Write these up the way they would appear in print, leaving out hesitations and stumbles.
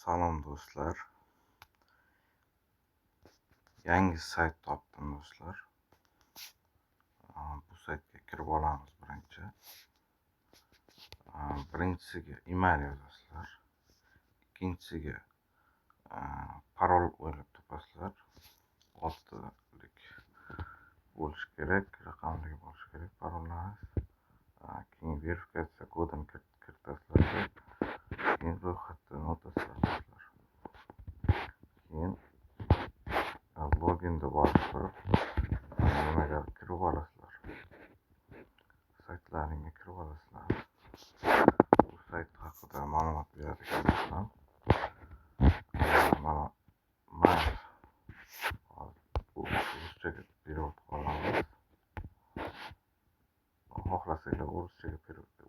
Salom do'stlar. Yangi sayt topdim do'stlar. Bu saytga kirib olamiz birinchi. Birinchisiga email yozasizlar. Ikkinchisiga parol o'ylab topasizlar. 6lik bo'lishi kerak, raqamli bo'lishi kerak parollaringiz. Keyin verifikatsiya kodini kiritasizlar. Keyin ro'yxatdan o'tasizlar do'stlar. Keyin loginda bosib nimaga kirib olasizlar. Saytlaringga kirib olasizlar. Bu sayt haqida ma'lumot beradigan bo'lsam, mana bu ruschaga perevod qilamiz. Xohlasanglar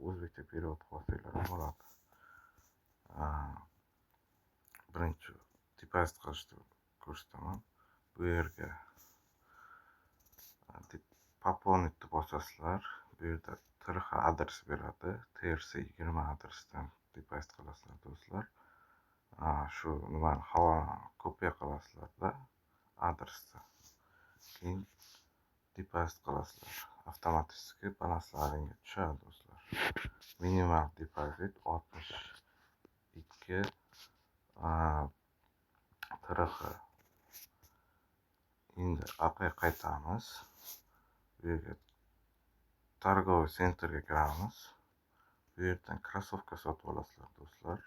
o'zbekcha perevod qilsanglar ham bo'ladi. Birinchi tipast qilishni ko'rsataman. Bu yerga poponitni bosasizlar. Bu yerda TRX adres beradi. TRC20 adresdan tipast qilasizlar do'stlar. Shu nimani havolani kopiya qilasizlarda adresni. Keyin tipast qilasizlar. Avtomatik balanslaringga tushadi do'stlar. Minimal depozit 62 TRX. Endi orqaga qaytamiz. Bu yerga торговый sentrga kiramiz. Bu yerdan krossovka sotib olasizlar do'stlar.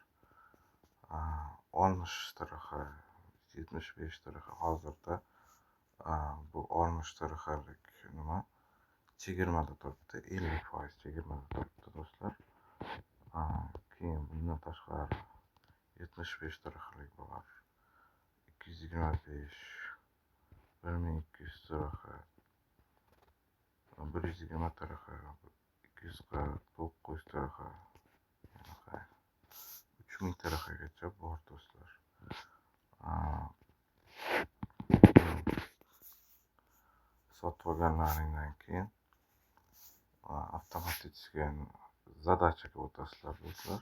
60 TRX, 75 TRX hozirda bu 60 TRXlik nima chegirmada turibdi, 50% chegirmada turibdi do'stlar. Keyin bundan tashqari 75 TRXlik bor. 225, 1200 TRX, 120 TRX, 249 TRX, 3000 TRXgacha bor do'stlar. Sotib olganlaringdan keyin avtomatik zadachaga o'tasizlar do'stlar.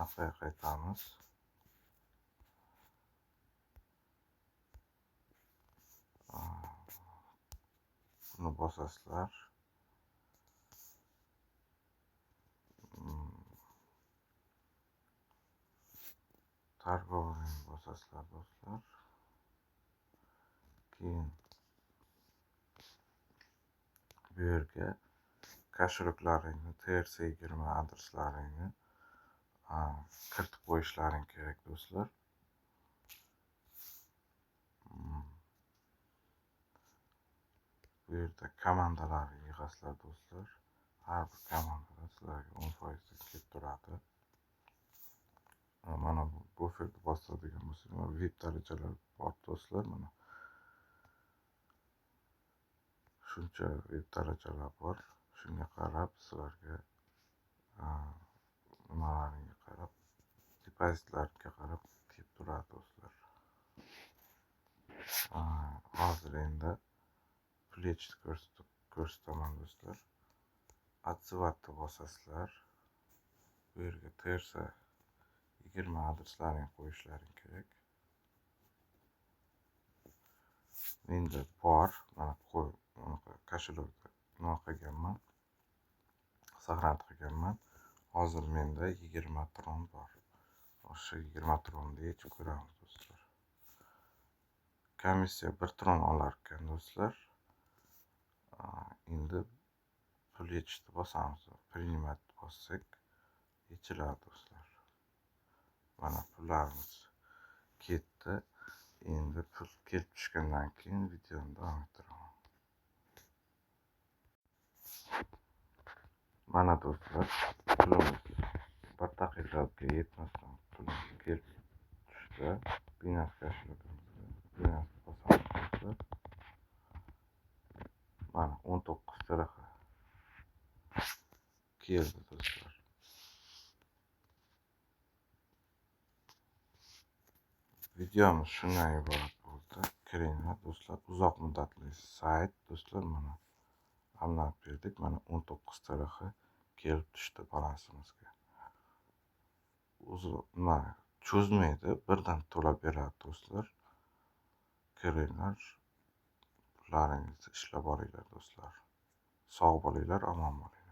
Orqaga qaytamiz. Buni bosasizlar. Торговыйni bosasizlar do'stlar. Keyin bu yerga koshyuklaringni, TRC20 adreslaringni kiritib qo'yishlaring kerak do'stlar. Bu yerda komandalarni yig'asizlar do'stlar. Har bir komandada sizlarga 10% kelib turadi. Mana bu buferni bosadigan bo'lsangiz, VIP darajalar bor do'stlar. Mana shuncha VIP darajalar bor. Shunga qarab sizlarga nimalaringga qarab, depozitlarga qarab kelib turadi do'stlar. Hozir endi pledjni ko'rsataman do'stlar. Отзыватni bosasizlar. Bu yerga TRC20 adreslarini qo'yishlaring kerak. Menda bor, mana koshyukda nima qilganman, saqlanib qilganman. Hozir menda 20 tron bor. O'sha 20 tronni yechib ko'ramiz do'stlar. Komissiya 1 tron olar ekan do'stlar. Endi pledjni bosamiz. Принимать bossak yechiladi do'stlar. Mana pullarimiz ketdi. Endi pul kelib tushgandan keyin videoni davom ettiraman. Mana do'stlar, pulimiz 1 daqiqaga yetmasdan pulimiz kelib tushdi. Binance koshyuklarimizga Binance bosamiz do'stlar. Mana 19 TRX keldi do'stlar. Videomiz shundan iborat bo'ldi. Kiringlar do'stlar, uzoq muddatli sayt do'stlar. Mana g'amlab berdik. Mana 19 TRX kelib tushdi balansimizga. O'zi nima cho'zmaydi, birdan to'lab beradi do'stlar. Kiringlar, pullaringizni ishlab olinglar do'stlar. Sog' bo'linglar, omon bo'linglar.